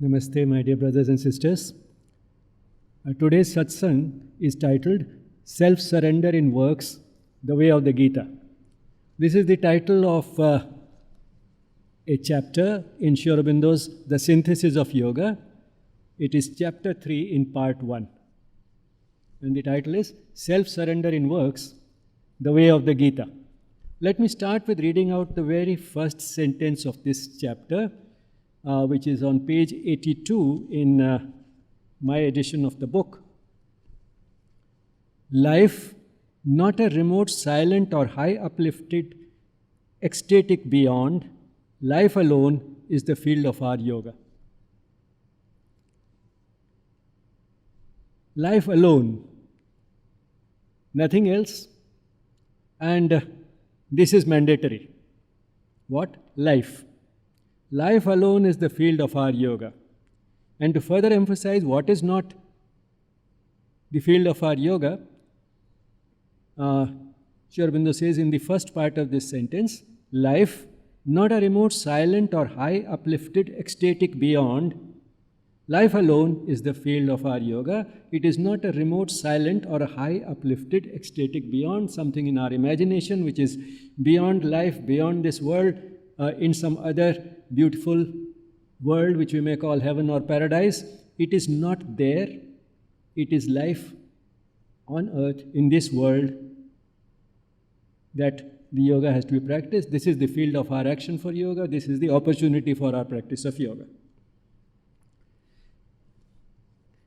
Namaste, my dear brothers and sisters. Today's satsang is titled Self-Surrender in Works, the Way of the Gita. This is the title of a chapter in Aurobindo's The Synthesis of Yoga. It is chapter 3 in part 1. And the title is Self-Surrender in Works, the Way of the Gita. Let me start with reading out the very first sentence of this chapter, which is on page 82 in my edition of the book. Life, not a remote, silent or high uplifted, ecstatic beyond, life alone is the field of our yoga. Life alone, nothing else, and this is mandatory. What? Life. Life alone is the field of our yoga. And to further emphasize what is not the field of our yoga, Aurobindo says in the first part of this sentence, life, not a remote, silent or high uplifted, ecstatic beyond, life alone is the field of our yoga. It is not a remote, silent or a high uplifted, ecstatic beyond, something in our imagination which is beyond life, beyond this world, in some other beautiful world which we may call heaven or paradise. It is not there. It is life on earth in this world that the yoga has to be practiced. This is the field of our action for yoga. This is the opportunity for our practice of yoga.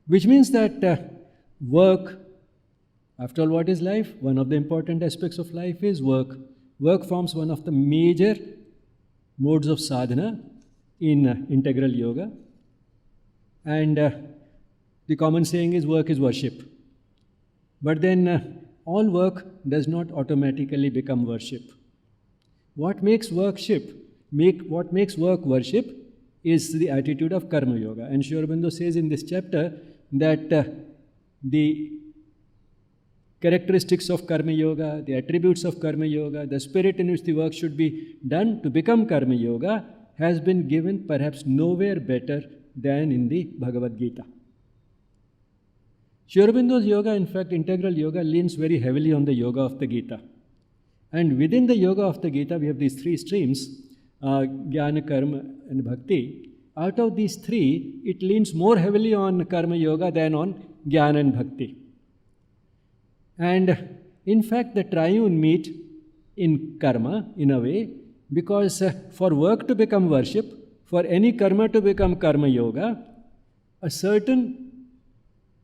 Which means that work, after all, what is life? One of the important aspects of life is work. Work forms one of the major modes of sadhana in integral yoga. And the common saying is work is worship. But then all work does not automatically become worship. What makes work worship is the attitude of karma yoga. And Aurobindo says in this chapter that the characteristics of karma yoga, the attributes of karma yoga, the spirit in which the work should be done to become karma yoga has been given perhaps nowhere better than in the Bhagavad Gita. Aurobindo's yoga, in fact, integral yoga, leans very heavily on the yoga of the Gita. And within the yoga of the Gita, we have these three streams, Jnana, Karma and Bhakti. Out of these three, it leans more heavily on karma yoga than on Jnana and Bhakti. And in fact, the triune meet in karma in a way, because for work to become worship, for any karma to become karma yoga, a certain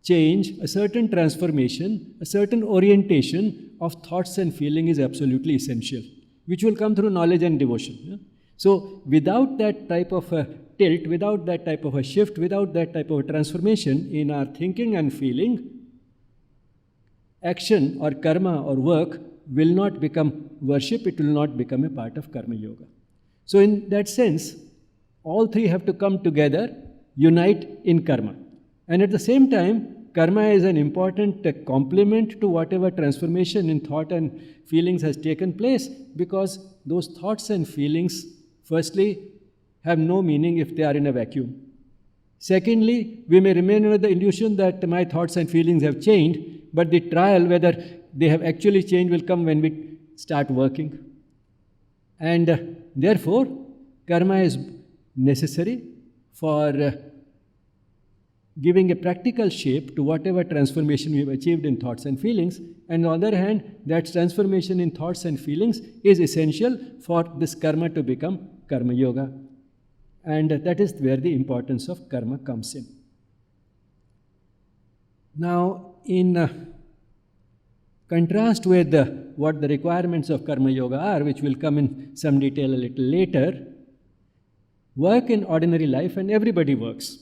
change, a certain transformation, a certain orientation of thoughts and feeling is absolutely essential, which will come through knowledge and devotion. Yeah? So without that type of a tilt, without that type of a shift, without that type of a transformation in our thinking and feeling, action or karma or work will not become worship, it will not become a part of karma yoga. So in that sense, all three have to come together, unite in karma. And at the same time, karma is an important complement to whatever transformation in thought and feelings has taken place, because those thoughts and feelings, firstly, have no meaning if they are in a vacuum. Secondly, we may remain under the illusion that my thoughts and feelings have changed, but the trial whether they have actually changed will come when we start working. And therefore, karma is necessary for giving a practical shape to whatever transformation we have achieved in thoughts and feelings. And on the other hand, that transformation in thoughts and feelings is essential for this karma to become karma yoga. And that is where the importance of karma comes in. Now, in contrast with what the requirements of karma yoga are, which will come in some detail a little later, work in ordinary life, and everybody works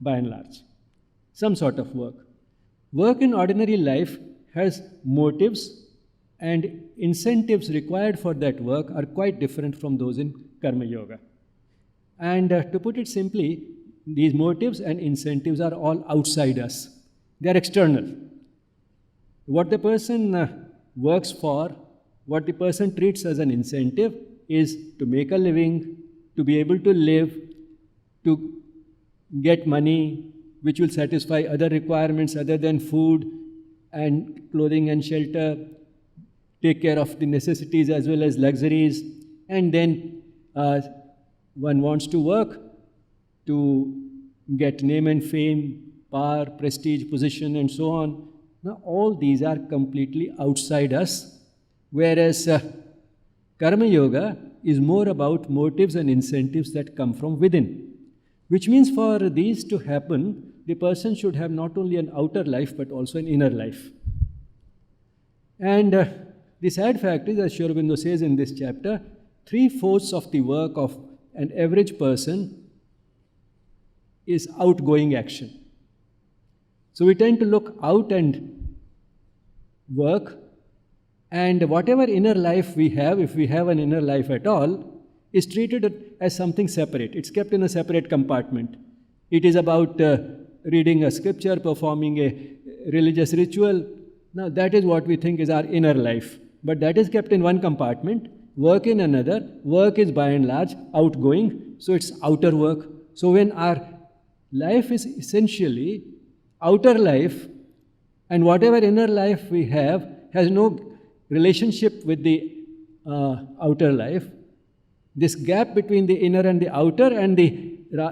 by and large, some sort of work. Work in ordinary life has motives, and incentives required for that work are quite different from those in karma yoga. And to put it simply, these motives and incentives are all outside us. They are external. What the person works for, what the person treats as an incentive is to make a living, to be able to live, to get money, which will satisfy other requirements other than food and clothing and shelter, take care of the necessities as well as luxuries, and then one wants to work to get name and fame, power, prestige, position, and so on. Now, all these are completely outside us, whereas Karma Yoga is more about motives and incentives that come from within, which means for these to happen, the person should have not only an outer life but also an inner life. And the sad fact is, as Aurobindo says in this chapter, 3/4 of the work of an average person is outgoing action. So we tend to look out and work, and whatever inner life we have, if we have an inner life at all, is treated as something separate. It's kept in a separate compartment. It is about reading a scripture, performing a religious ritual. Now that is what we think is our inner life. But that is kept in one compartment, work in another. Work is by and large outgoing, so it's outer work. So when our life is essentially outer life, and whatever inner life we have has no relationship with the outer life, this gap between the inner and the outer and the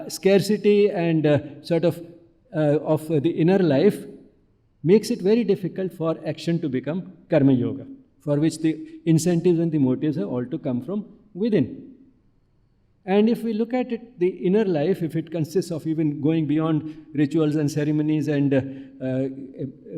scarcity and of the inner life makes it very difficult for action to become Karma Yoga, for which the incentives and the motives have all to come from within. And if we look at it, the inner life, if it consists of even going beyond rituals and ceremonies and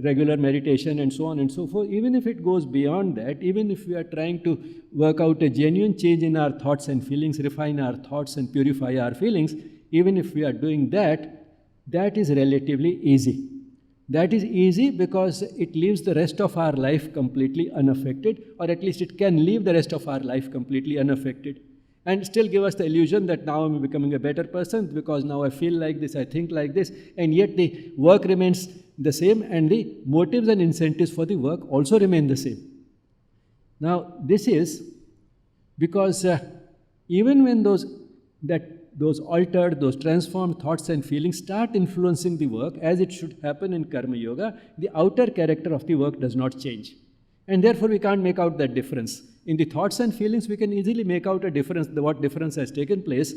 regular meditation and so on and so forth, even if it goes beyond that, even if we are trying to work out a genuine change in our thoughts and feelings, refine our thoughts and purify our feelings, even if we are doing that, that is relatively easy. That is easy because it leaves the rest of our life completely unaffected, or at least it can leave the rest of our life completely unaffected, and still give us the illusion that now I'm becoming a better person because now I feel like this, I think like this, and yet the work remains the same and the motives and incentives for the work also remain the same. Now, this is because even when those altered, those transformed thoughts and feelings start influencing the work, as it should happen in Karma Yoga, the outer character of the work does not change. And therefore, we can't make out that difference. In the thoughts and feelings, we can easily make out a difference, what difference has taken place.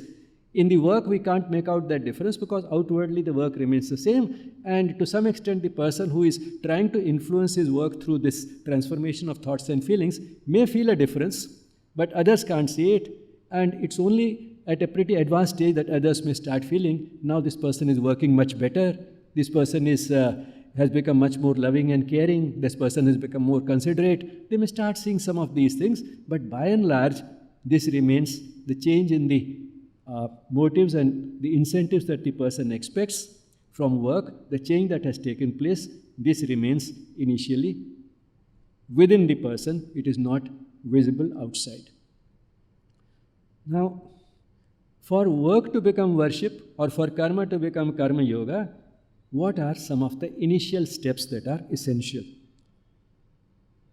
In the work, we can't make out that difference because outwardly the work remains the same. And to some extent, the person who is trying to influence his work through this transformation of thoughts and feelings may feel a difference, but others can't see it. And it's only at a pretty advanced stage that others may start feeling, now this person is working much better, this person has become much more loving and caring, this person has become more considerate. They may start seeing some of these things, but by and large, this remains the change in the motives and the incentives that the person expects from work, the change that has taken place, this remains initially within the person. It is not visible outside. Now, for work to become worship or for karma to become Karma Yoga, what are some of the initial steps that are essential?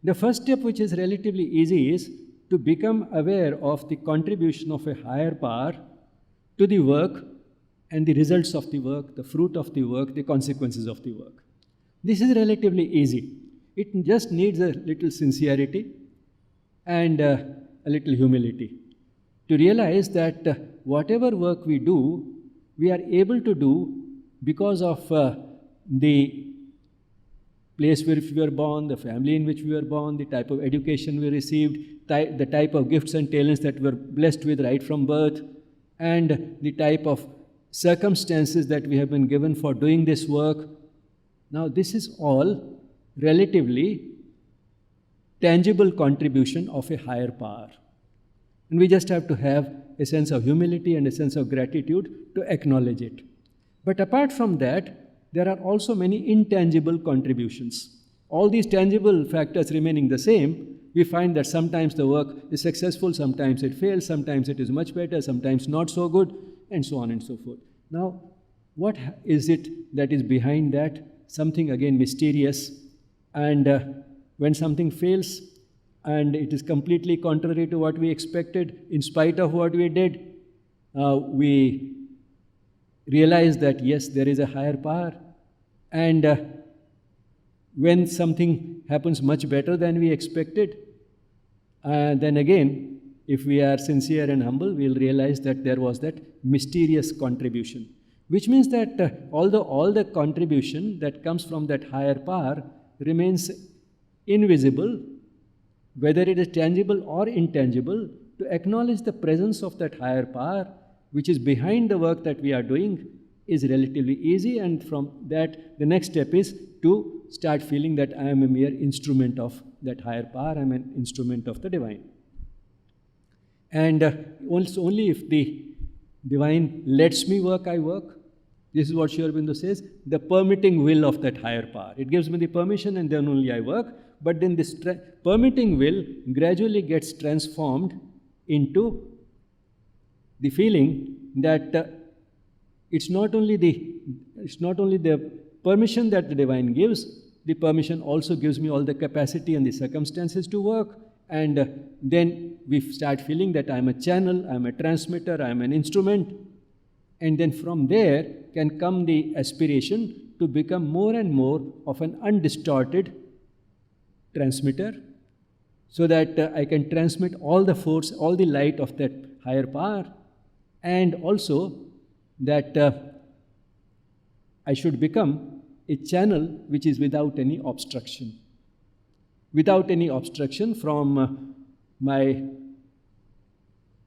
The first step, which is relatively easy, is to become aware of the contribution of a higher power to the work and the results of the work, the fruit of the work, the consequences of the work. This is relatively easy. It just needs a little sincerity and a little humility to realize that whatever work we do, we are able to do because of the place where we were born, the family in which we were born, the type of education we received, the type of gifts and talents that we were blessed with right from birth, and the type of circumstances that we have been given for doing this work. Now, this is all relatively tangible contribution of a higher power. And we just have to have a sense of humility and a sense of gratitude to acknowledge it. But apart from that, there are also many intangible contributions. All these tangible factors remaining the same, we find that sometimes the work is successful, sometimes it fails, sometimes it is much better, sometimes not so good, and so on and so forth. Now, what is it that is behind that? Something again mysterious. And when something fails and it is completely contrary to what we expected, in spite of what we did, we realize that yes, there is a higher power, and when something happens much better than we expected, then again, if we are sincere and humble, we'll realize that there was that mysterious contribution, which means that although all the contribution that comes from that higher power remains invisible, whether it is tangible or intangible, to acknowledge the presence of that higher power, which is behind the work that we are doing, is relatively easy. And from that, the next step is to start feeling that I am a mere instrument of that higher power, I am an instrument of the divine. And also only if the divine lets me work, I work. This is what Aurobindo says, the permitting will of that higher power. It gives me the permission and then only I work. But then this permitting will gradually gets transformed into the feeling that it's not only the permission that the divine gives, the permission also gives me all the capacity and the circumstances to work. And then we start feeling that I'm a channel, I'm a transmitter, I'm an instrument. And then from there can come the aspiration to become more and more of an undistorted transmitter, so that I can transmit all the force, all the light of that higher power, and also that I should become a channel which is without any obstruction. Without any obstruction from my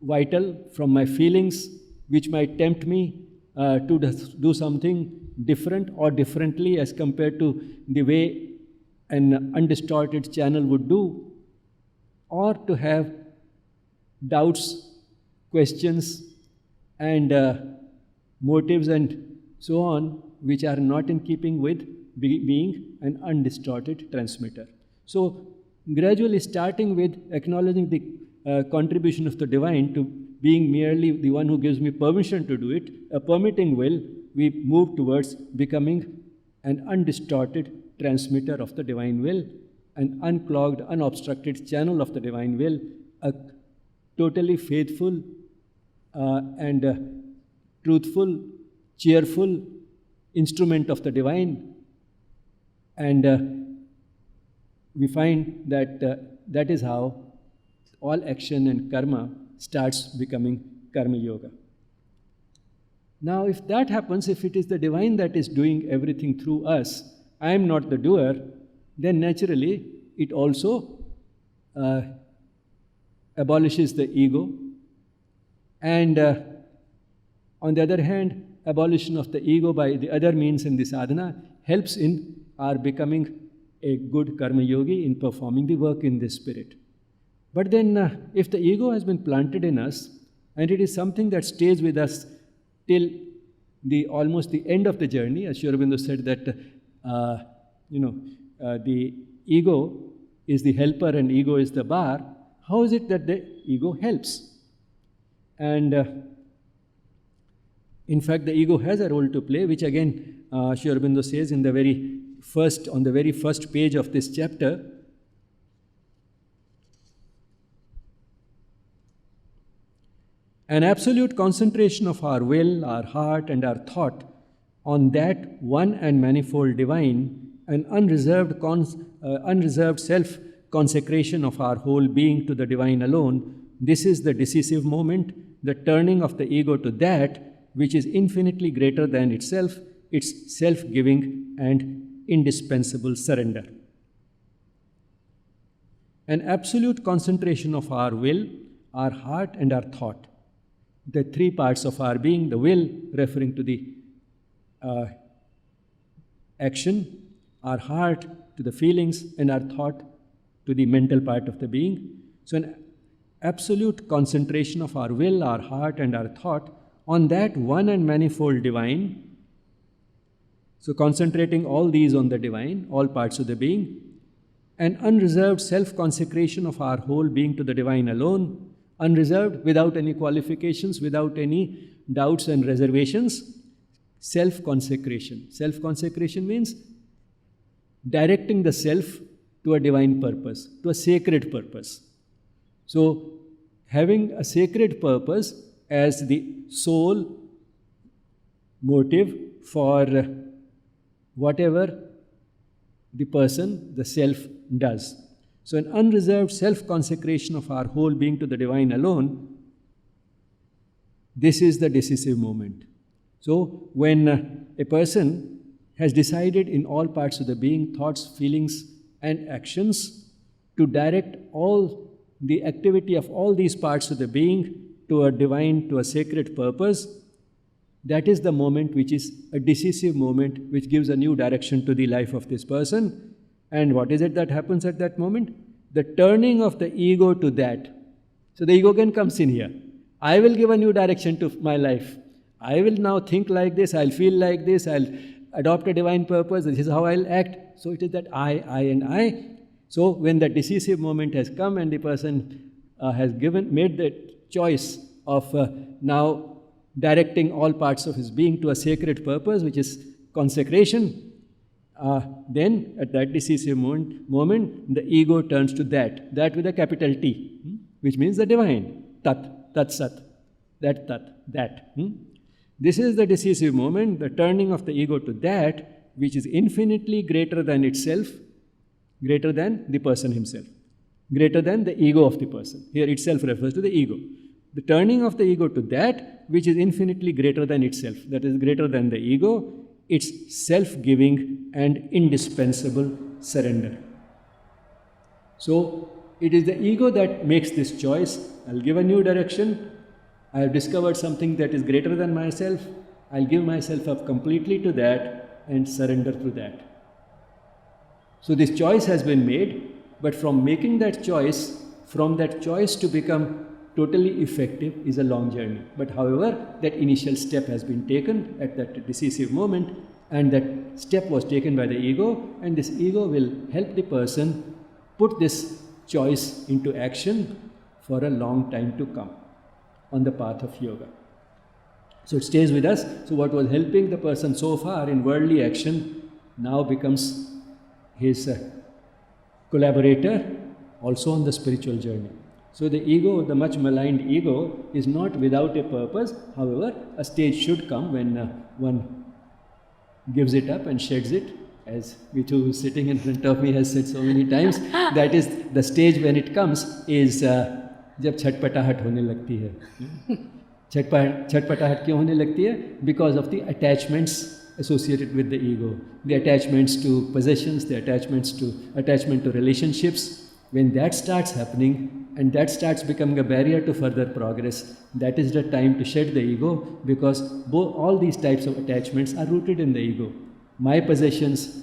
vital, from my feelings, which might tempt me to do something different or differently as compared to the way an undistorted channel would do, or to have doubts, questions, and motives and so on, which are not in keeping with being an undistorted transmitter. So gradually starting with acknowledging the contribution of the divine to being merely the one who gives me permission to do it, a permitting will, we move towards becoming an undistorted transmitter of the divine will, an unclogged, unobstructed channel of the divine will, a totally faithful and truthful, cheerful instrument of the divine. And we find that that is how all action and karma starts becoming karma yoga. Now, if that happens, if it is the divine that is doing everything through us, I am not the doer, then naturally it also abolishes the ego. And on the other hand, abolition of the ego by the other means in the sadhana helps in our becoming a good karma yogi, in performing the work in this spirit. But then if the ego has been planted in us, and it is something that stays with us till almost the end of the journey, as Aurobindo said that the ego is the helper and ego is the bar. How is it that the ego helps? And in fact, the ego has a role to play, which again Aurobindo says in the on the very first page of this chapter. An absolute concentration of our will, our heart, and our thought on that one and manifold divine, an unreserved self-consecration of our whole being to the divine alone, this is the decisive moment, the turning of the ego to that which is infinitely greater than itself, its self-giving and indispensable surrender. An absolute concentration of our will, our heart, and our thought. The three parts of our being, the will referring to the action, our heart to the feelings, and our thought to the mental part of the being. So an absolute concentration of our will, our heart, and our thought on that one and manifold divine. So concentrating all these on the divine, all parts of the being. An unreserved self-consecration of our whole being to the divine alone, unreserved, without any qualifications, without any doubts and reservations. Self-consecration. Self-consecration means directing the self to a divine purpose, to a sacred purpose. So, having a sacred purpose as the sole motive for whatever the person, the self, does. So an unreserved self-consecration of our whole being to the divine alone, this is the decisive moment. So when a person has decided in all parts of the being, thoughts, feelings and actions, to direct all the activity of all these parts of the being to a divine, to a sacred purpose, that is the moment which is a decisive moment which gives a new direction to the life of this person. And what is it that happens at that moment? The turning of the ego to that. So the ego again comes in here. I will give a new direction to my life. I will now think like this, I'll feel like this, I'll adopt a divine purpose, this is how I'll act. So it is that I and I. So when the decisive moment has come and the person has made the choice of now directing all parts of his being to a sacred purpose, which is consecration, then at that decisive moment, the ego turns to that with a capital T, which means the divine, Tat Sat, that. This is the decisive moment, the turning of the ego to that, which is infinitely greater than itself, greater than the person himself, greater than the ego of the person. Here itself refers to the ego. The turning of the ego to that which is infinitely greater than itself, that is greater than the ego, it's self-giving and indispensable surrender. So it is the ego that makes this choice. I'll give a new direction. I have discovered something that is greater than myself. I'll give myself up completely to that and surrender to that. So this choice has been made, but from making that choice, from that choice to become totally effective is a long journey. But however, that initial step has been taken at that decisive moment, and that step was taken by the ego, and this ego will help the person put this choice into action for a long time to come on the path of yoga. So it stays with us. So what was helping the person so far in worldly action now becomes his collaborator also on the spiritual journey. So the ego, the much maligned ego, is not without a purpose. However, a stage should come when one gives it up and sheds it, as Vitu, who is sitting in front of me, has said so many times. That is the stage when it comes is जब छटपटाहट होने लगती है. छटपटाहट क्यों होने लगती है? Because of the attachments associated with the ego, the attachments to possessions, the attachment to relationships. When that starts happening and that starts becoming a barrier to further progress, that is the time to shed the ego, because all these types of attachments are rooted in the ego. My possessions,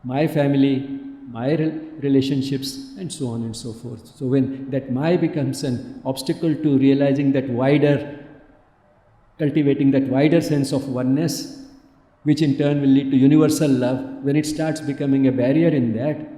my family, my relationships, and so on and so forth. So when that my becomes an obstacle to realizing that wider, cultivating that wider sense of oneness, which in turn will lead to universal love, when it starts becoming a barrier in that,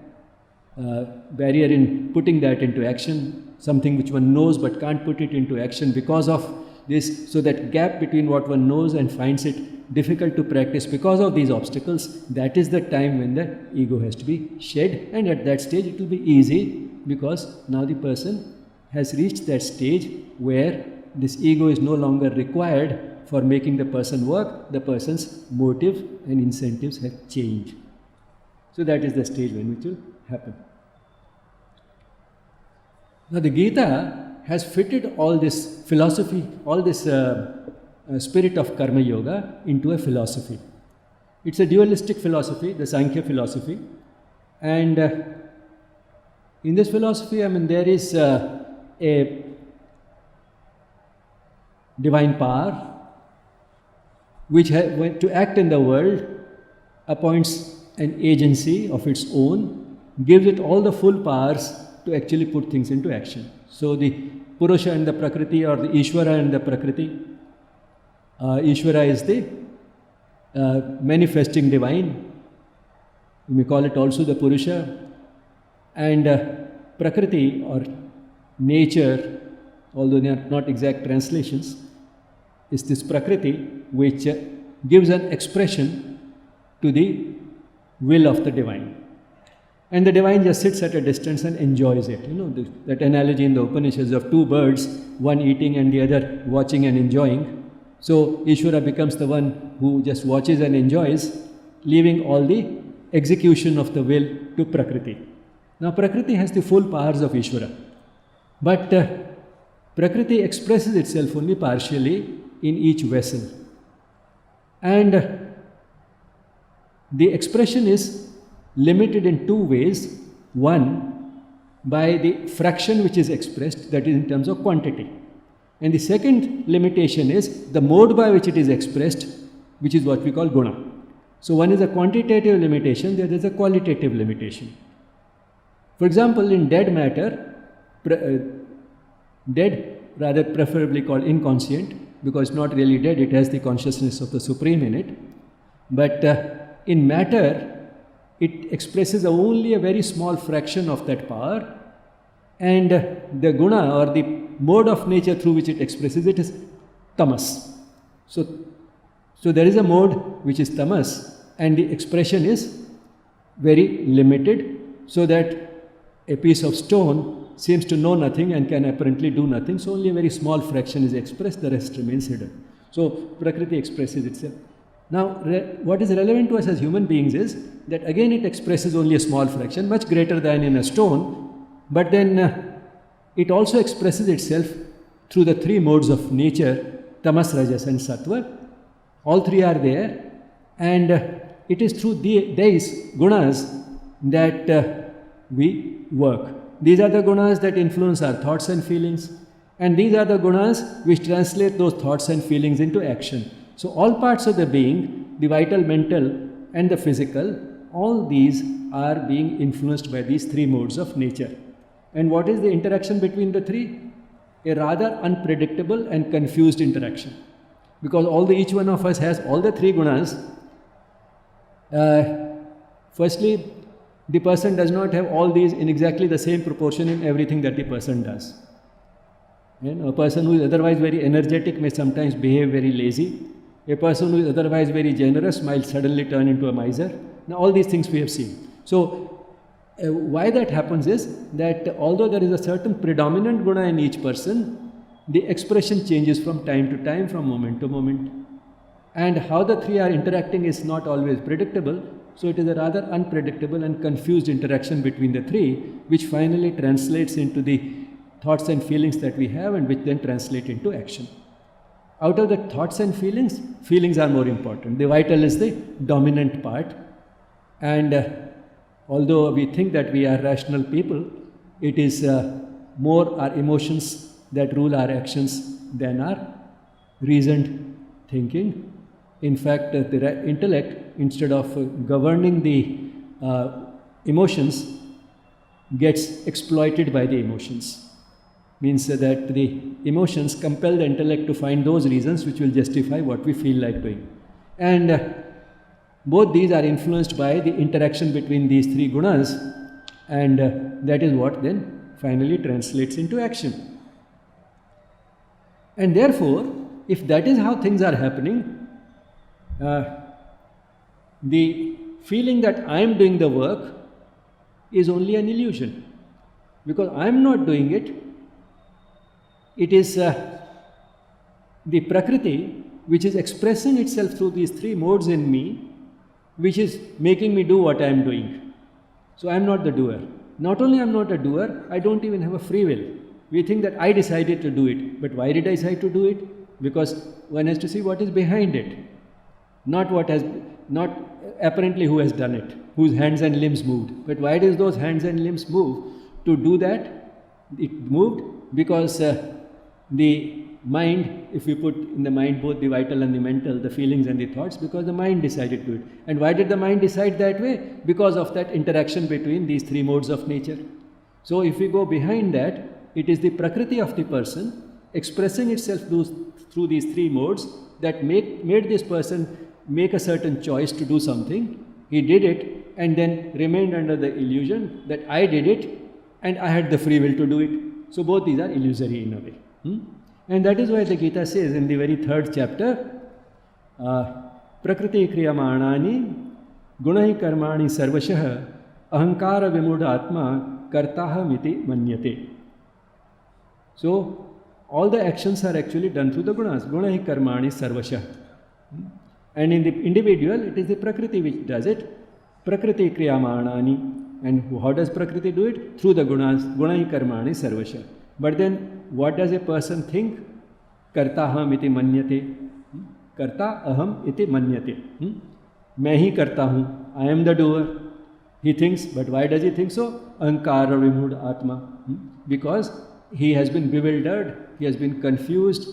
barrier in putting that into action, something which one knows but can't put it into action because of this, so that gap between what one knows and finds it difficult to practice because of these obstacles, that is the time when the ego has to be shed, and at that stage it will be easy, because now the person has reached that stage where this ego is no longer required for making the person work. The person's motive and incentives have changed. So that is the stage when it will happen. Now the Gita has fitted all this philosophy, all this spirit of karma yoga into a philosophy. It's a dualistic philosophy, the Sankhya philosophy, and in this philosophy, there is a divine power which to act in the world appoints an agency of its own, gives it all the full powers to actually put things into action. So the Purusha and the Prakriti, or the Ishvara and the Prakriti, Ishvara is the manifesting divine. We may call it also the Purusha. And Prakriti, or nature, although they are not exact translations, is this Prakriti which gives an expression to the will of the divine. And the divine just sits at a distance and enjoys it. That analogy in the Upanishads of two birds, one eating and the other watching and enjoying. So Ishvara becomes the one who just watches and enjoys, leaving all the execution of the will to Prakriti. Now Prakriti has the full powers of Ishvara, but Prakriti expresses itself only partially in each vessel. And the expression is limited in two ways. One, by the fraction which is expressed, that is in terms of quantity. And the second limitation is the mode by which it is expressed, which is what we call guna. So one is a quantitative limitation, the other is a qualitative limitation. For example, in dead matter, dead, rather preferably called inconscient, because it's not really dead, it has the consciousness of the Supreme in it. But in matter, it expresses only a very small fraction of that power, and the guna or the mode of nature through which it expresses it is tamas. So there is a mode which is tamas, and the expression is very limited, so that a piece of stone seems to know nothing and can apparently do nothing, so only a very small fraction is expressed, the rest remains hidden. So Prakriti expresses itself. Now what is relevant to us as human beings is that again it expresses only a small fraction, much greater than in a stone, but then it also expresses itself through the three modes of nature, tamas, rajas and sattva. All three are there, and it is through these gunas that we work. These are the gunas that influence our thoughts and feelings, and these are the gunas which translate those thoughts and feelings into action. So all parts of the being, the vital, mental and the physical, all these are being influenced by these three modes of nature. And what is the interaction between the three? A rather unpredictable and confused interaction. Because each one of us has all the three gunas. Firstly, the person does not have all these in exactly the same proportion in everything that the person does. A person who is otherwise very energetic may sometimes behave very lazy. A person who is otherwise very generous might suddenly turn into a miser. Now all these things we have seen. So why that happens is that although there is a certain predominant guna in each person, the expression changes from time to time, from moment to moment. And how the three are interacting is not always predictable. So it is a rather unpredictable and confused interaction between the three, which finally translates into the thoughts and feelings that we have, and which then translate into action. Out of the thoughts and feelings, feelings are more important. The vital is the dominant part. And although we think that we are rational people, it is more our emotions that rule our actions than our reasoned thinking. In fact, the intellect, instead of governing the emotions, gets exploited by the emotions. Means that the emotions compel the intellect to find those reasons which will justify what we feel like doing. And both these are influenced by the interaction between these three gunas, and that is what then finally translates into action. And therefore, if that is how things are happening, the feeling that I am doing the work is only an illusion, because I am not doing it. It is the Prakriti which is expressing itself through these three modes in me, which is making me do what I am doing. So I am not the doer. Not only I am not a doer, I don't even have a free will. We think that I decided to do it. But why did I decide to do it? Because one has to see what is behind it. Not apparently who has done it, whose hands and limbs moved. But why does those hands and limbs move? To do that, it moved because the mind, if we put in the mind both the vital and the mental, the feelings and the thoughts, because the mind decided to do it. And why did the mind decide that way? Because of that interaction between these three modes of nature. So if we go behind that, it is the Prakriti of the person expressing itself through these three modes that made this person make a certain choice to do something. He did it and then remained under the illusion that I did it and I had the free will to do it. So both these are illusory in a way. And that is why the Gita says in the very third chapter, Prakriti kriyamanani gunahi karmani sarvashah ahankara vimuda atma kartaha miti manyate. So all the actions are actually done through the gunas. Guna hi karmani sarvasha. And in the individual, it is the Prakriti which does it. Prakriti kriyamanani. And how does Prakriti do it? Through the gunas. Guna hi karmani sarvasha. But then, what does a person think? Karta aham iti manyate. Karta aham iti manyate. Main hi karta hu. I am the doer. He thinks, but why does he think so? Ahankara vimud atma. Because he has been bewildered, he has been confused,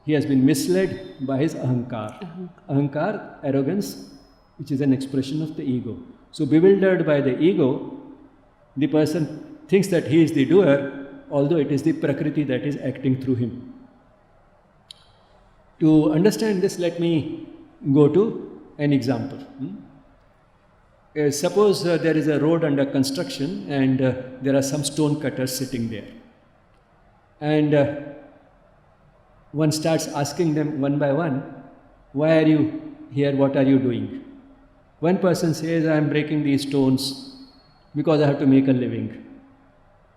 he has been misled by his ahankar. Ahankar, arrogance, which is an expression of the ego. So bewildered by the ego, the person thinks that he is the doer, although it is the Prakriti that is acting through him. To understand this, let me go to an example. Suppose there is a road under construction and there are some stone cutters sitting there. And one starts asking them one by one, why are you here, what are you doing? One person says, I am breaking these stones because I have to make a living.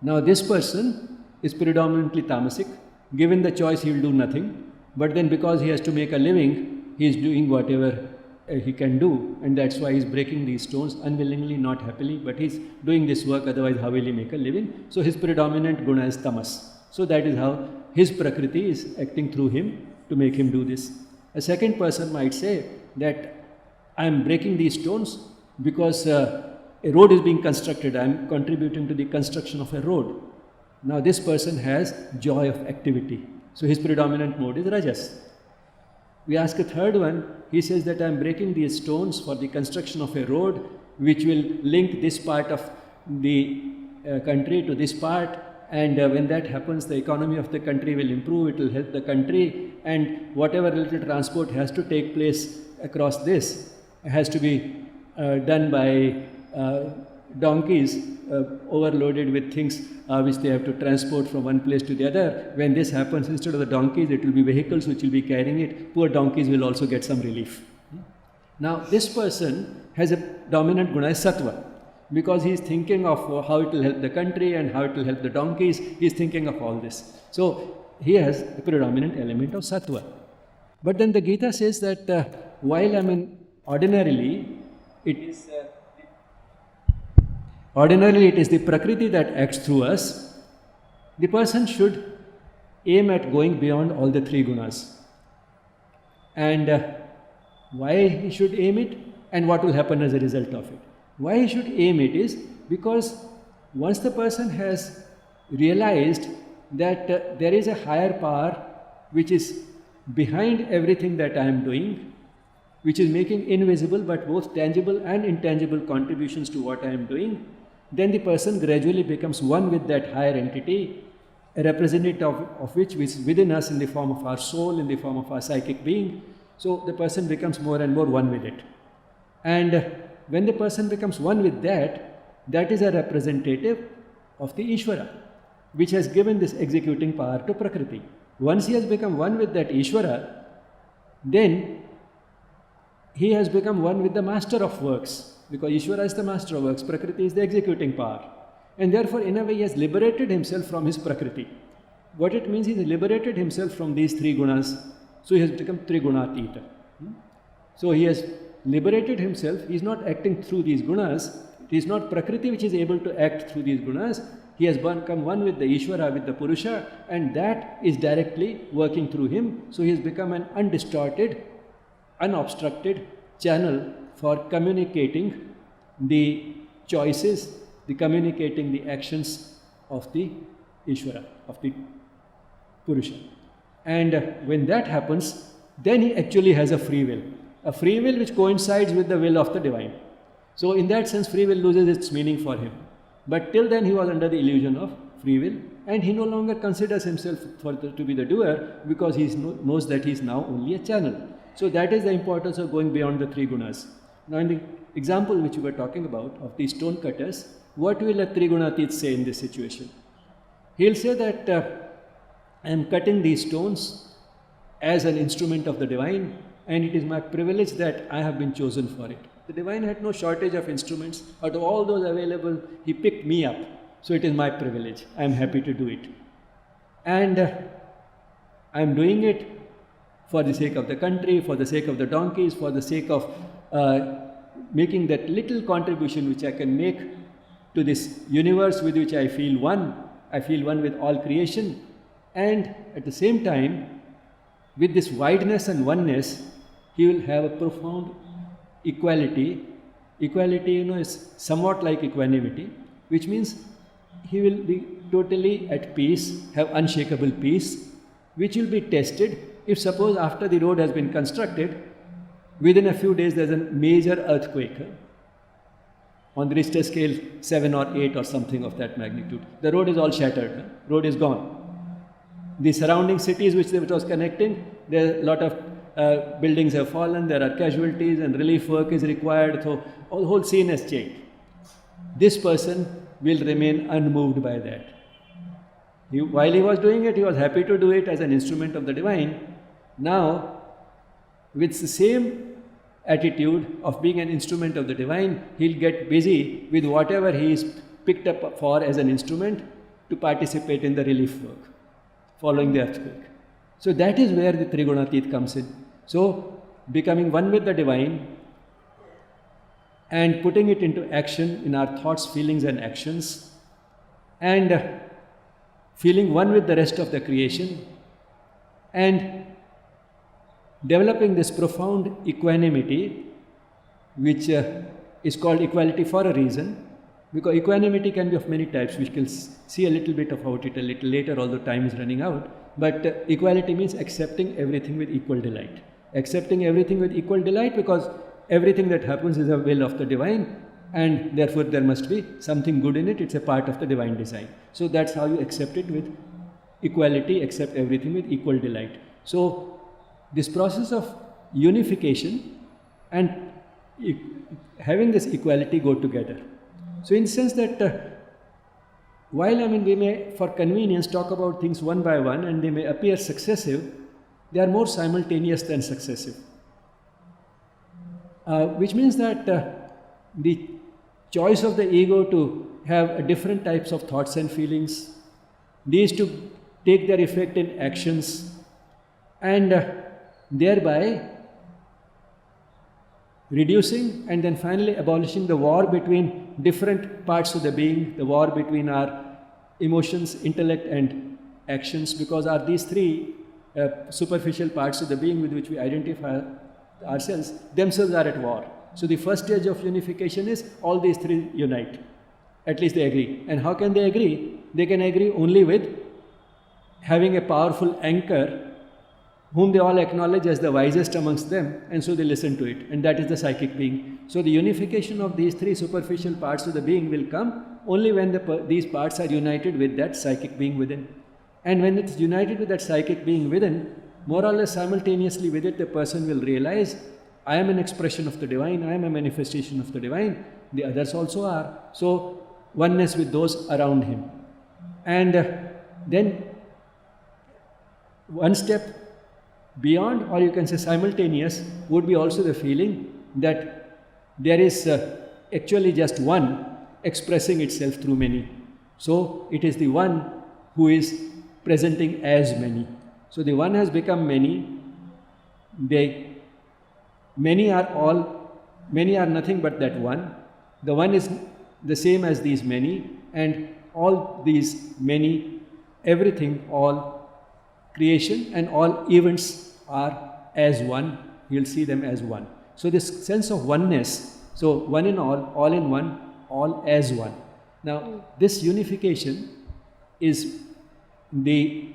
Now this person is predominantly tamasic. Given the choice, he will do nothing. But then because he has to make a living, he is doing whatever he can do, and that's why he's breaking these stones unwillingly, not happily, but he's doing this work, otherwise how will he make a living? So his predominant guna is tamas. So that is how his Prakriti is acting through him to make him do this. A second person might say that I am breaking these stones because a road is being constructed, I am contributing to the construction of a road. Now this person has joy of activity. So his predominant mode is rajas. We ask a third one, he says that I am breaking these stones for the construction of a road which will link this part of the country to this part, and when that happens, the economy of the country will improve, it will help the country, and whatever little transport has to take place across this has to be done by donkeys overloaded with things which they have to transport from one place to the other. When this happens, instead of the donkeys, it will be vehicles which will be carrying it. Poor donkeys will also get some relief. Now, this person has a dominant guna as sattva, because he is thinking of how it will help the country and how it will help the donkeys. He is thinking of all this. So, he has a predominant element of sattva. But then the Gita says that while ordinarily it is the Prakriti that acts through us, the person should aim at going beyond all the three gunas. And why he should aim it and what will happen as a result of it. Why he should aim it is because once the person has realized that there is a higher power which is behind everything that I am doing, which is making invisible but both tangible and intangible contributions to what I am doing, then the person gradually becomes one with that higher entity, a representative of which is within us in the form of our soul, in the form of our psychic being. So the person becomes more and more one with it. And when the person becomes one with that, that is a representative of the Ishvara, which has given this executing power to Prakriti. Once he has become one with that Ishvara, then he has become one with the master of works, because Ishvara is the master of works, Prakriti is the executing power. And therefore, in a way, he has liberated himself from his Prakriti. What it means, he has liberated himself from these three gunas, so he has become Trigunatita. So he has liberated himself, he is not acting through these gunas, it is not Prakriti which is able to act through these gunas, he has become one with the Ishvara, with the Purusha, and that is directly working through him. So he has become an undistorted, unobstructed channel for communicating the choices, communicating the actions of the Ishvara, of the Purusha. And when that happens, then he actually has a free will which coincides with the will of the divine. So in that sense, free will loses its meaning for him. But till then he was under the illusion of free will, and he no longer considers himself to be the doer, because he knows that he is now only a channel. So that is the importance of going beyond the three gunas. Now in the example which we were talking about of the stone cutters, what will a Trigunatit say in this situation? He will say that I am cutting these stones as an instrument of the divine, and it is my privilege that I have been chosen for it. The divine had no shortage of instruments. Out of all those available, he picked me up. So it is my privilege. I am happy to do it. And I am doing it for the sake of the country, for the sake of the donkeys, for the sake of making that little contribution which I can make to this universe with which I feel one. I feel one with all creation, and at the same time, with this wideness and oneness, he will have a profound equality. Equality, is somewhat like equanimity, which means he will be totally at peace, have unshakable peace, which will be tested if suppose after the road has been constructed, within a few days there is a major earthquake. On the Richter scale 7 or 8 or something of that magnitude. The road is all shattered, road is gone. The surrounding cities which it was connecting, there are a lot of buildings have fallen, there are casualties and relief work is required, so the whole scene has changed. This person will remain unmoved by that. While he was doing it, he was happy to do it as an instrument of the divine. Now, with the same attitude of being an instrument of the divine, he'll get busy with whatever he is picked up for as an instrument to participate in the relief work following the earthquake. So that is where the Trigunatit comes in. So becoming one with the divine and putting it into action in our thoughts, feelings and actions, and feeling one with the rest of the creation, and developing this profound equanimity, which is called equality for a reason, because equanimity can be of many types. We will see a little bit about it a little later, although time is running out. But equality means accepting everything with equal delight. Accepting everything with equal delight, because everything that happens is a will of the divine, and therefore there must be something good in it. It's a part of the divine design. So that's how you accept it with equality, accept everything with equal delight. So this process of unification and having this equality go together. So in the sense that while we may for convenience talk about things one by one and they may appear successive, they are more simultaneous than successive. Which means that the choice of the ego to have different types of thoughts and feelings, these to take their effect in actions, and thereby reducing and then finally abolishing the war between different parts of the being, the war between our emotions, intellect and actions, because are these three superficial parts of the being with which we identify ourselves, themselves are at war. So the first stage of unification is all these three unite. At least they agree. And how can they agree? They can agree only with having a powerful anchor whom they all acknowledge as the wisest amongst them, and so they listen to it, and that is the psychic being. So the unification of these three superficial parts of the being will come only when these parts are united with that psychic being within. And when it's united with that psychic being within, more or less simultaneously with it, the person will realize, I am an expression of the divine, I am a manifestation of the divine, the others also are. So oneness with those around him. And then one step beyond, or you can say simultaneous, would be also the feeling that there is actually just one expressing itself through many. So it is the one who is presenting as many. So the one has become many. Many are nothing but that one. The one is the same as these many, and all these many, everything, all creation and all events are as one. You'll see them as one. So this sense of oneness, so one in all in one, all as one. Now this unification is the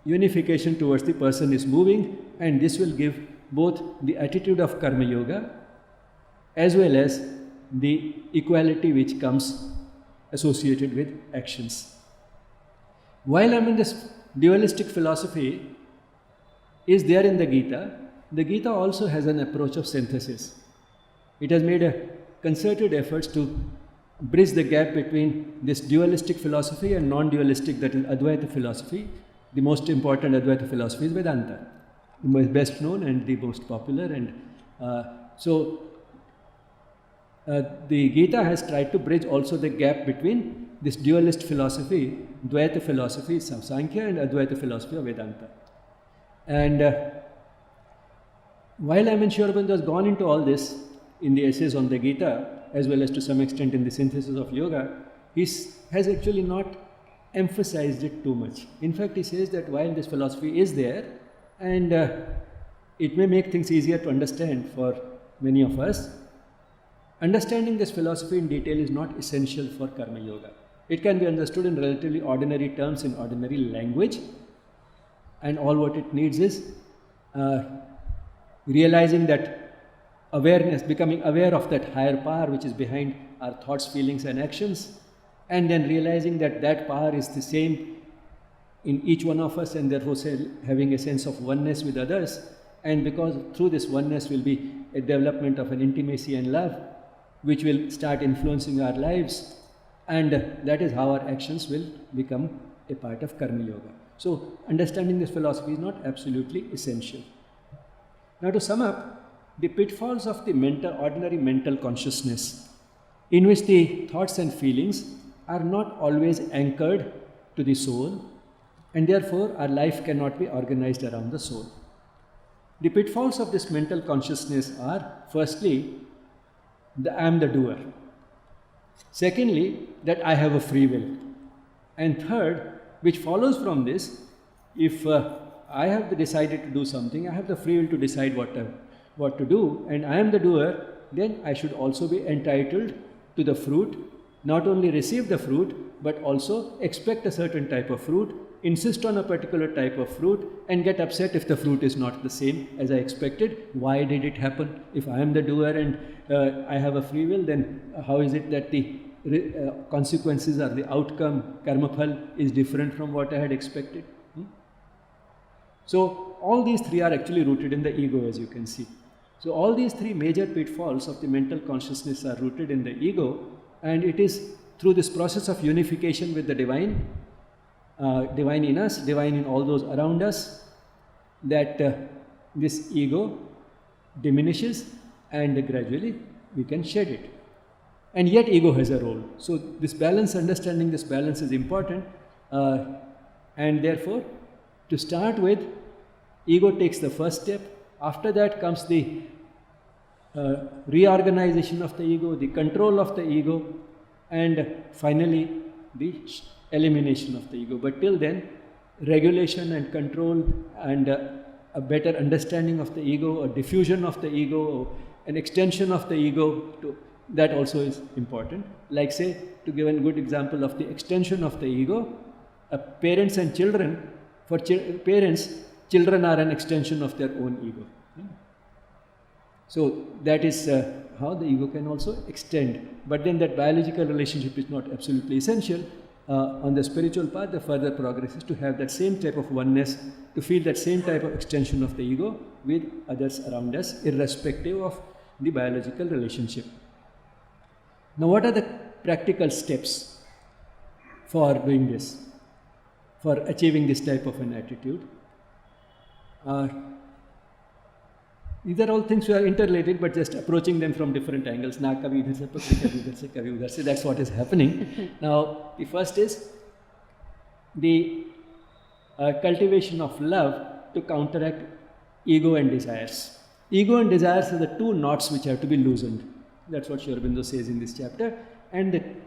unification towards the person is moving, and this will give both the attitude of Karma Yoga as well as the equality which comes associated with actions. While this dualistic philosophy is there in the Gita also has an approach of synthesis. It has made a concerted efforts to bridge the gap between this dualistic philosophy and non-dualistic, that is Advaita philosophy. The most important Advaita philosophy is Vedanta, the best known and the most popular. And the Gita has tried to bridge also the gap between this dualist philosophy, Dvaita philosophy, Sankhya, and Advaita philosophy of Vedanta. And while Aurobindo has gone into all this in the essays on the Gita, as well as to some extent in the synthesis of yoga, he has actually not emphasized it too much. In fact, he says that while this philosophy is there, and it may make things easier to understand for many of us, understanding this philosophy in detail is not essential for karma yoga. It can be understood in relatively ordinary terms, in ordinary language, and all what it needs is realizing that awareness, becoming aware of that higher power which is behind our thoughts, feelings and actions, and then realizing that that power is the same in each one of us, and therefore having a sense of oneness with others. And because through this oneness will be a development of an intimacy and love which will start influencing our lives, and that is how our actions will become a part of karma yoga. So understanding this philosophy is not absolutely essential. Now, to sum up, the pitfalls of the ordinary mental consciousness, in which the thoughts and feelings are not always anchored to the soul, and therefore our life cannot be organized around the soul. The pitfalls of this mental consciousness are, firstly, I am the doer. Secondly, that I have a free will. And third, which follows from this, if I have decided to do something, I have the free will to decide what to do, and I am the doer, then I should also be entitled to the fruit, not only receive the fruit, but also expect a certain type of fruit, insist on a particular type of fruit, and get upset if the fruit is not the same as I expected. Why did it happen? If I am the doer and I have a free will, then how is it that the consequences or the outcome, karma phal, is different from what I had expected? So all these three are actually rooted in the ego, as you can see. So all these three major pitfalls of the mental consciousness are rooted in the ego, and it is through this process of unification with the divine, divine in us, divine in all those around us, that this ego diminishes and gradually we can shed it. And yet ego has a role. So this balance, understanding this balance is important, and therefore to start with, ego takes the first step. After that comes the reorganization of the ego, the control of the ego, and finally the elimination of the ego. But till then, regulation and control and a better understanding of the ego, a diffusion of the ego, an extension of the ego, that also is important. Like, say, to give a good example of the extension of the ego, parents and children, for parents, children are an extension of their own ego. So that is how the ego can also extend. But then that biological relationship is not absolutely essential. On the spiritual path, the further progress is to have that same type of oneness, to feel that same type of extension of the ego with others around us, irrespective of the biological relationship. Now, what are the practical steps for doing this, for achieving this type of an attitude? These are all things which are interrelated, but just approaching them from different angles. Na kabhi idhar se pakde, kabhi idhar se, kabhi udhar se. That's what is happening. Now, the first is the cultivation of love to counteract ego and desires. Ego and desires are the two knots which have to be loosened. That's what Aurobindo says in this chapter. And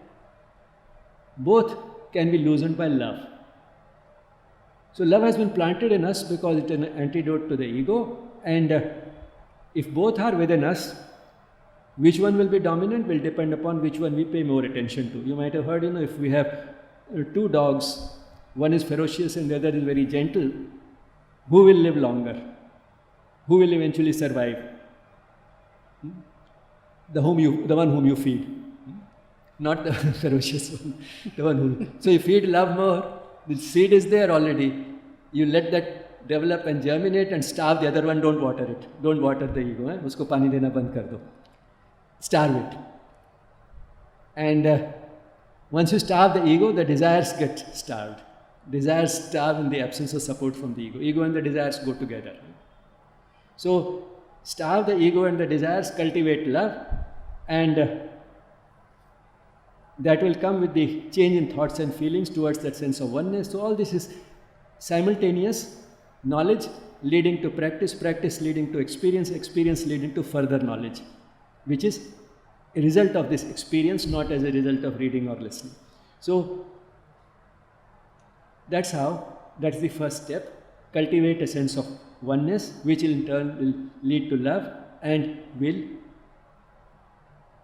both can be loosened by love. So love has been planted in us because it is an antidote to the ego, and if both are within us, which one will be dominant will depend upon which one we pay more attention to. You might have heard, if we have two dogs, one is ferocious and the other is very gentle, who will live longer? Who will eventually survive? The one whom you feed, not the ferocious one, the one who. So you feed love more, the seed is there already, you let that develop and germinate and starve the other one, don't water it. Don't water the ego, usko pani dena band kar do. Starve it. And once you starve the ego, the desires get starved. Desires starve in the absence of support from the ego. Ego and the desires go together. So starve the ego and the desires, cultivate love, and that will come with the change in thoughts and feelings towards that sense of oneness. So all this is simultaneous knowledge leading to practice, practice leading to experience, experience leading to further knowledge, which is a result of this experience, not as a result of reading or listening. So that's the first step. Cultivate a sense of oneness, which in turn will lead to love and will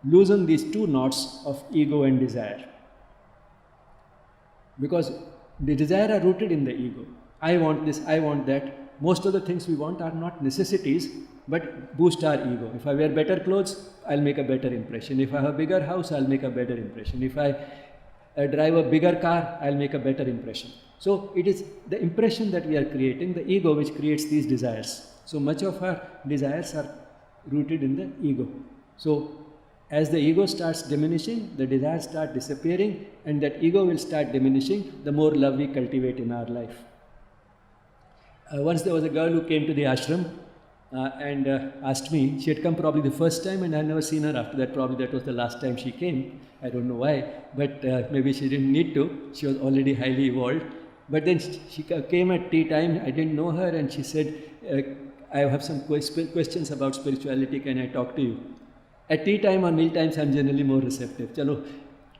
loosen these two knots of ego and desire. Because the desire are rooted in the ego. I want this, I want that. Most of the things we want are not necessities, but boost our ego. If I wear better clothes, I'll make a better impression. If I have a bigger house, I'll make a better impression. If I drive a bigger car, I'll make a better impression. So it is the impression that we are creating, the ego, which creates these desires. So much of our desires are rooted in the ego. So as the ego starts diminishing, the desires start disappearing, and that ego will start diminishing the more love we cultivate in our life. Once there was a girl who came to the ashram and asked me. She had come probably the first time, and I had never seen her after that. Probably that was the last time she came. I don't know why, but maybe she didn't need to. She was already highly evolved. But then she came at tea time. I didn't know her, and she said, I have some questions about spirituality. Can I talk to you? At tea time or meal times, I'm generally more receptive. चलो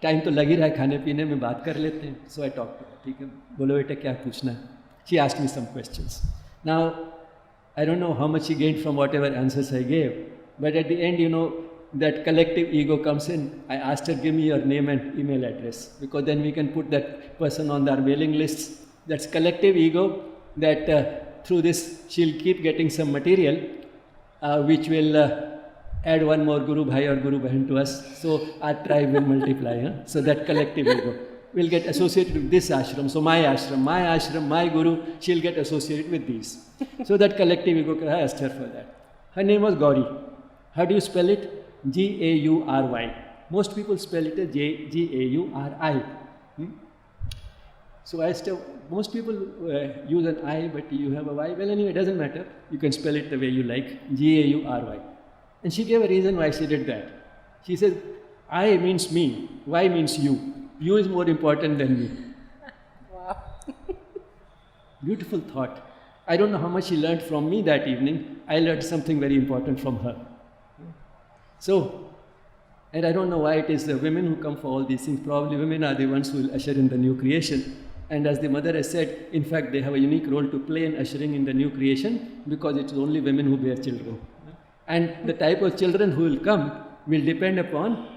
time तो लग ही रहा है खाने पीने में, बात कर लेते हैं. So I talked to her. ठीक है, बोलो बेटा क्या पूछना है. She asked me some questions. Now, I don't know how much she gained from whatever answers I gave, but at the end, that collective ego comes in. I asked her, give me your name and email address, because then we can put that person on our mailing lists. That's collective ego, that through this she'll keep getting some material which will add one more Guru Bhai or Guru Bahan to us. So our tribe will multiply. Huh? So that collective ego will get associated with this ashram. So my ashram, my Guru, she'll get associated with these. So that collective ego, I asked her for that. Her name was Gauri. How do you spell it? G-A-U-R-Y. Most people spell it as G-A-U-R-I. So I asked her, most people use an I, but you have a Y. Well, anyway, it doesn't matter. You can spell it the way you like, G-A-U-R-Y. And she gave a reason why she did that. She said, I means me, Y means you. You is more important than me. Wow. Beautiful thought. I don't know how much she learned from me that evening. I learned something very important from her. So, and I don't know why it is the women who come for all these things. Probably women are the ones who will usher in the new creation. And as the mother has said, in fact, they have a unique role to play in ushering in the new creation, because it's only women who bear children. And the type of children who will come will depend upon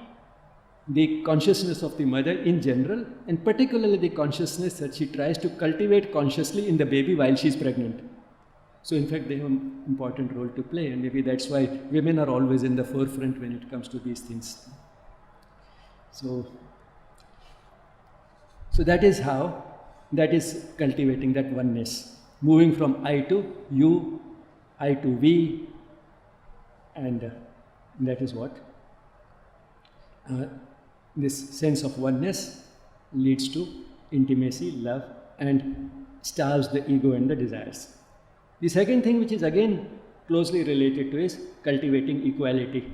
the consciousness of the mother in general, and particularly the consciousness that she tries to cultivate consciously in the baby while she is pregnant. So in fact, they have an important role to play, and maybe that's why women are always in the forefront when it comes to these things. So that is how, that is cultivating that oneness, moving from I to you, I to we, and that is what this sense of oneness leads to intimacy, love, and starves the ego and the desires. The second thing, which is again closely related to, is cultivating equality.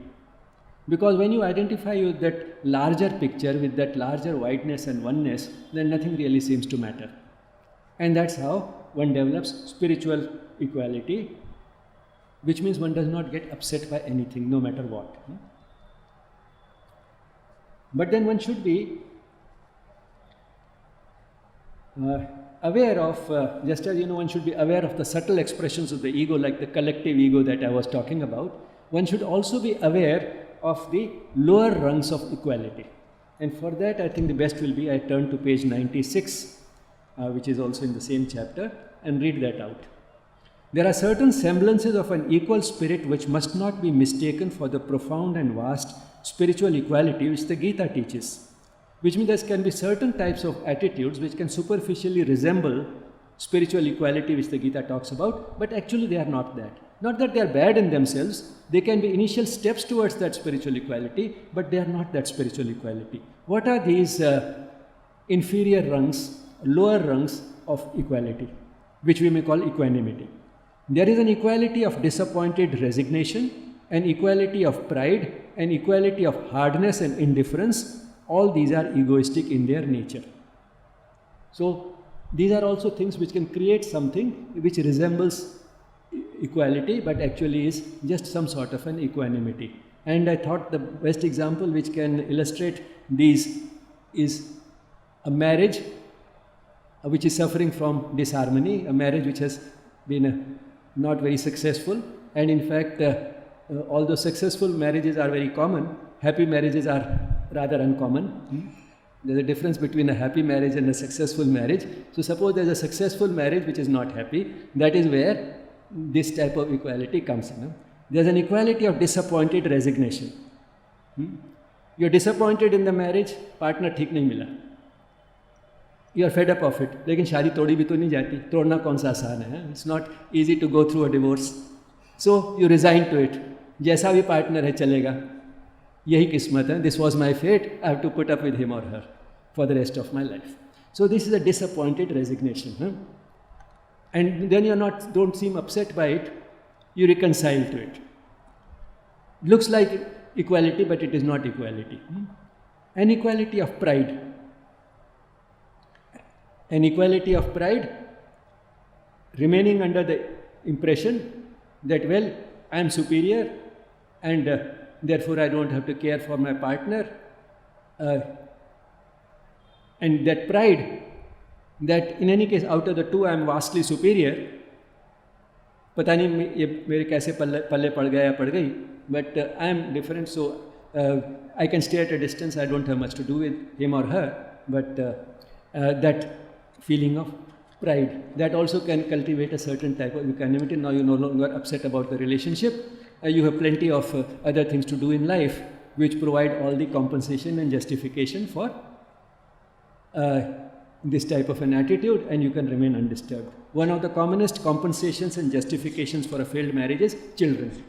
Because when you identify with that larger picture, with that larger wideness and oneness, then nothing really seems to matter. And that's how one develops spiritual equality, which means one does not get upset by anything, no matter what. But then one should be aware of, just as one should be aware of the subtle expressions of the ego, like the collective ego that I was talking about. One should also be aware of the lower rungs of equality. And for that, I think the best will be I turn to page 96, which is also in the same chapter, and read that out. There are certain semblances of an equal spirit which must not be mistaken for the profound and vast spiritual equality which the Gita teaches. Which means there can be certain types of attitudes which can superficially resemble spiritual equality which the Gita talks about, but actually they are not that. Not that they are bad in themselves, they can be initial steps towards that spiritual equality, but they are not that spiritual equality. What are these inferior rungs, lower rungs of equality, which we may call equanimity? There is an equality of disappointed resignation, an equality of pride, an equality of hardness and indifference. All these are egoistic in their nature. So these are also things which can create something which resembles equality, but actually is just some sort of an equanimity. And I thought the best example which can illustrate these is a marriage which is suffering from disharmony, a marriage which has been not very successful, and in fact, although successful marriages are very common, happy marriages are rather uncommon. There's a difference between a happy marriage and a successful marriage. So suppose there's a successful marriage which is not happy, that is where this type of equality comes in. There's an equality of disappointed resignation. You're disappointed in the marriage, partner ठीक नहीं मिला. You are fed up of it. लेकिन शादी तोड़ी भी तो नहीं जाती. तोड़ना कौन सा आसान है? It's not easy to go through a divorce. So you resign to it. जैसा भी partner है चलेगा. यही किस्मत है. This was my fate. I have to put up with him or her for the rest of my life. So this is a disappointed resignation. And then don't seem upset by it. You reconcile to it. Looks like equality, but it is not equality. An equality of pride. An equality of pride, remaining under the impression that, well, I am superior and therefore I don't have to care for my partner. And that pride, that in any case out of the two I am vastly superior, पता नहीं ये मेरे कैसे पल्ले पड़ गया या पड़ गई, but I am different, so I can stay at a distance, I don't have much to do with him or her, but that feeling of pride, that also can cultivate a certain type of equanimity. Now you're no longer upset about the relationship, you have plenty of other things to do in life which provide all the compensation and justification for this type of an attitude, and you can remain undisturbed. One of the commonest compensations and justifications for a failed marriage is children.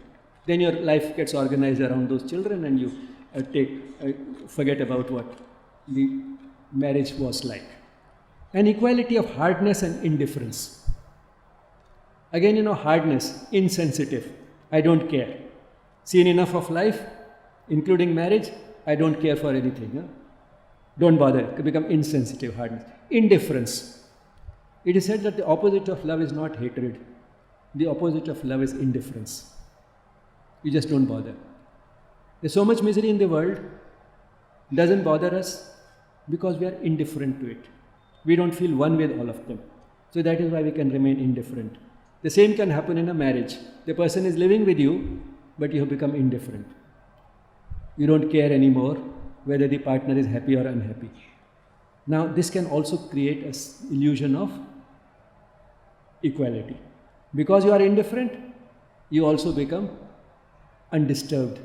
Then your life gets organized around those children and you forget about what the marriage was like. An equality of hardness and indifference. Again, hardness, insensitive, I don't care. Seen enough of life, including marriage, I don't care for anything. Don't bother, become insensitive, hardness. Indifference. It is said that the opposite of love is not hatred. The opposite of love is indifference. You just don't bother. There's so much misery in the world, doesn't bother us because we are indifferent to it. We don't feel one with all of them. So that is why we can remain indifferent. The same can happen in a marriage. The person is living with you, but you have become indifferent. You don't care anymore whether the partner is happy or unhappy. Now, this can also create an illusion of equality. Because you are indifferent, you also become undisturbed.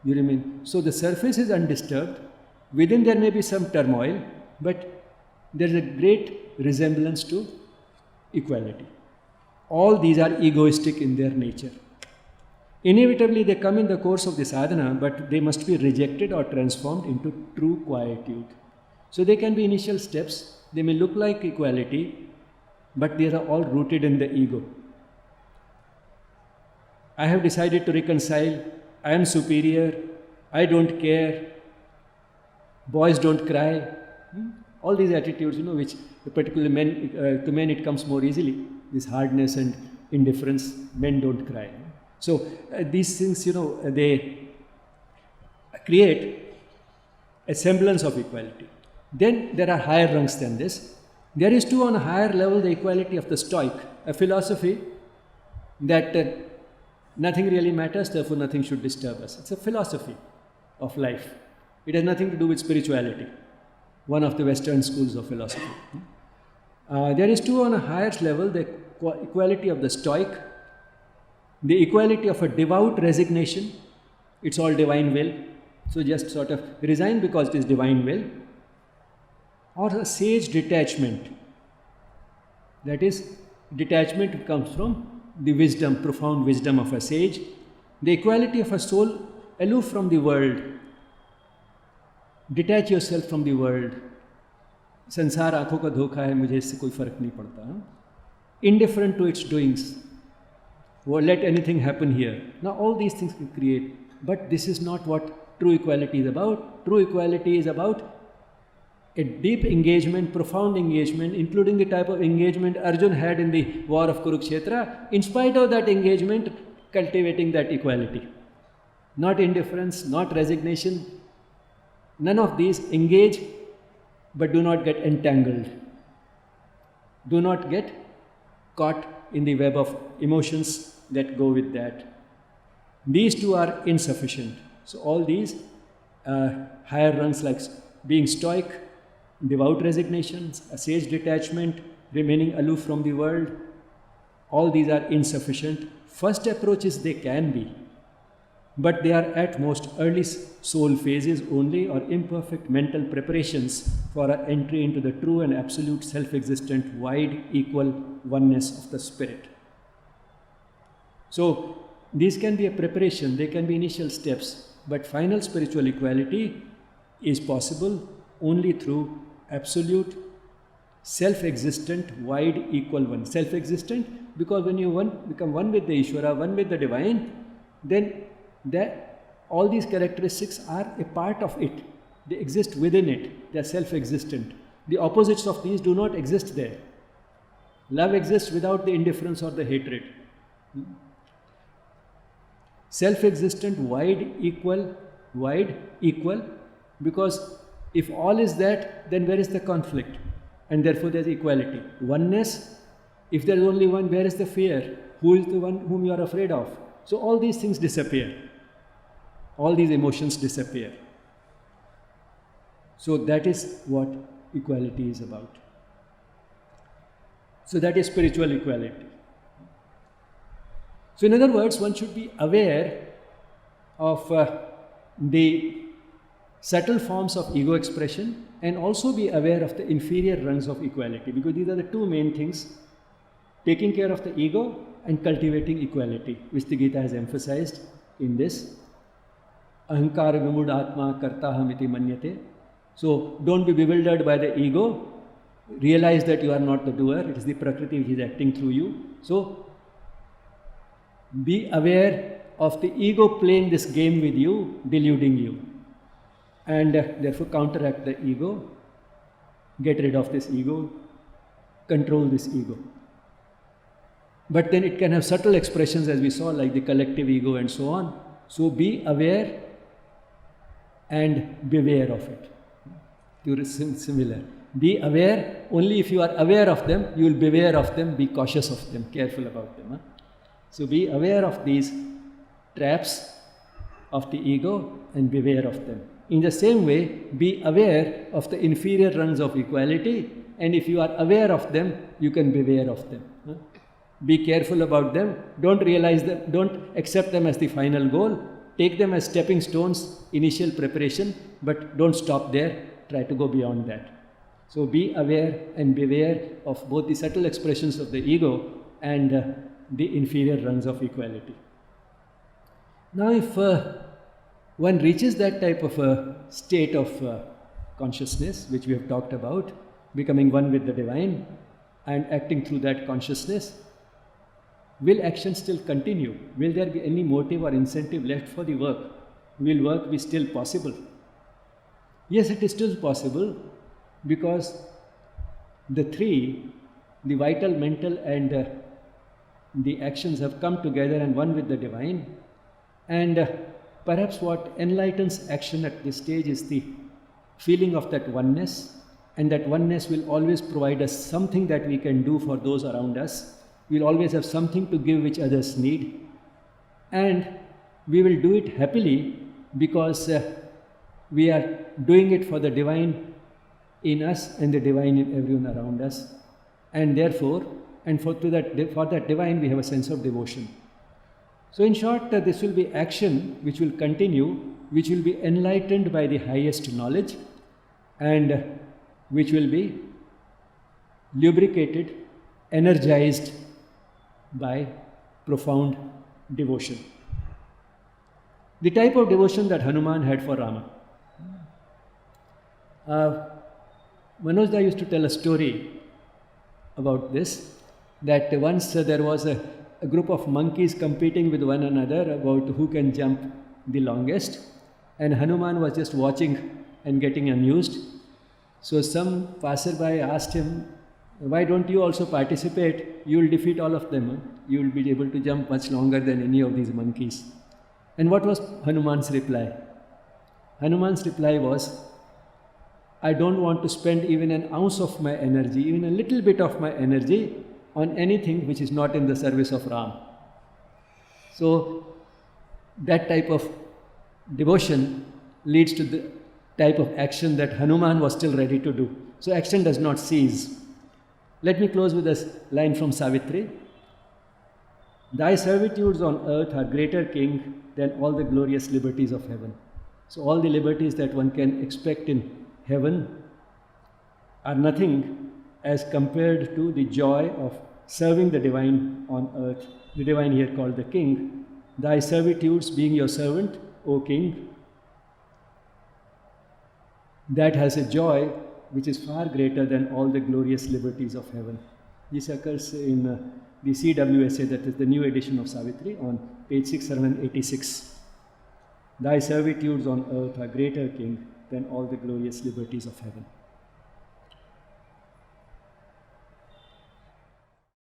You remain. So the surface is undisturbed. Within there may be some turmoil, but there is a great resemblance to equality. All these are egoistic in their nature. Inevitably, they come in the course of the sadhana, but they must be rejected or transformed into true quietude. So they can be initial steps. They may look like equality, but they are all rooted in the ego. I have decided to reconcile. I am superior. I don't care. Boys don't cry. All these attitudes, which particularly to men it comes more easily. This hardness and indifference. Men don't cry. So these things, they create a semblance of equality. Then there are higher rungs than this. There is too on a higher level the equality of the Stoic, a philosophy that nothing really matters, therefore nothing should disturb us. It's a philosophy of life. It has nothing to do with spirituality, one of the Western schools of philosophy. There is too on a higher level the equality of the Stoic, the equality of a devout resignation. It's all divine will. So just sort of resign because it is divine will. Or a sage detachment. That is, detachment comes from the wisdom, profound wisdom of a sage. The equality of a soul aloof from the world. Detach yourself from the world. संसार आँखों का धोखा है, मुझे इससे कोई फर्क नहीं पड़ता. Indifferent to its doings. Or let anything happen here. Now all these things can create. But this is not what true equality is about. True equality is about a deep engagement, profound engagement, including the type of engagement Arjun had in the war of Kurukshetra, in spite of that engagement, cultivating that equality. Not indifference, not resignation, none of these. Engage, but do not get entangled. Do not get caught in the web of emotions that go with that. These two are insufficient. So all these higher rungs like being stoic, devout resignations, a sage detachment, remaining aloof from the world, all these are insufficient. First approaches they can be, but they are at most early soul phases only, or imperfect mental preparations for our entry into the true and absolute self-existent, wide, equal oneness of the spirit. So these can be a preparation, they can be initial steps, but final spiritual equality is possible only through absolute, self-existent, wide, equal one. Self-existent, because when you become one with the Ishvara, one with the divine, then all these characteristics are a part of it. They exist within it. They are self-existent. The opposites of these do not exist there. Love exists without the indifference or the hatred. Self-existent, wide, equal, because if all is that, then where is the conflict? And therefore there is equality. Oneness, if there is only one, where is the fear? Who is the one whom you are afraid of? So all these things disappear. All these emotions disappear. So that is what equality is about. So that is spiritual equality. So in other words, one should be aware of the subtle forms of ego expression and also be aware of the inferior rungs of equality, because these are the two main things: taking care of the ego and cultivating equality, which the Gita has emphasized in this. Ahankara vimud atma kartaham iti manyate. So don't be bewildered by the ego. Realize that you are not the doer. It is the Prakriti which is acting through you. So be aware of the ego playing this game with you, deluding you. And therefore counteract the ego. Get rid of this ego. Control this ego. But then it can have subtle expressions, as we saw, like the collective ego and so on. So be aware and beware of it. Similar. Be aware. Only if you are aware of them, you will beware of them, be cautious of them, careful about them. Huh? So be aware of these traps of the ego and beware of them. In the same way, be aware of the inferior rungs of equality, and if you are aware of them, you can beware of them. Huh? Be careful about them. Don't realize them, don't accept them as the final goal. Take them as stepping stones, initial preparation, but don't stop there. Try to go beyond that. So be aware and beware of both the subtle expressions of the ego and the inferior rungs of equality. Now if one reaches that type of a state of consciousness, which we have talked about, becoming one with the divine and acting through that consciousness, will action still continue? Will there be any motive or incentive left for the work? Will work be still possible? Yes, it is still possible, because the three, the vital, mental and the actions have come together and one with the divine. And perhaps what enlightens action at this stage is the feeling of that oneness, and that oneness will always provide us something that we can do for those around us. We will always have something to give which others need, and we will do it happily because we are doing it for the divine in us and the divine in everyone around us, and therefore, for that divine we have a sense of devotion. So in short, this will be action which will continue, which will be enlightened by the highest knowledge, and which will be lubricated, energized by profound devotion. The type of devotion that Hanuman had for Rama. Manoj Da used to tell a story about this, that once there was a group of monkeys competing with one another about who can jump the longest, and Hanuman was just watching and getting amused. So some passerby asked him, why don't you also participate? You will defeat all of them. Huh? You will be able to jump much longer than any of these monkeys. And what was Hanuman's reply? Hanuman's reply was, I don't want to spend even an ounce of my energy, even a little bit of my energy on anything which is not in the service of Ram. So that type of devotion leads to the type of action that Hanuman was still ready to do. So action does not cease. Let me close with a line from Savitri. Thy servitudes on earth are greater, King, than all the glorious liberties of heaven. So all the liberties that one can expect in heaven are nothing as compared to the joy of serving the divine on earth. The divine here called the King. Thy servitudes being your servant, O King, that has a joy which is far greater than all the glorious liberties of heaven. This occurs in the CWSA, that is the new edition of Savitri, on page 686. Thy servitudes on earth are greater, King, than all the glorious liberties of heaven.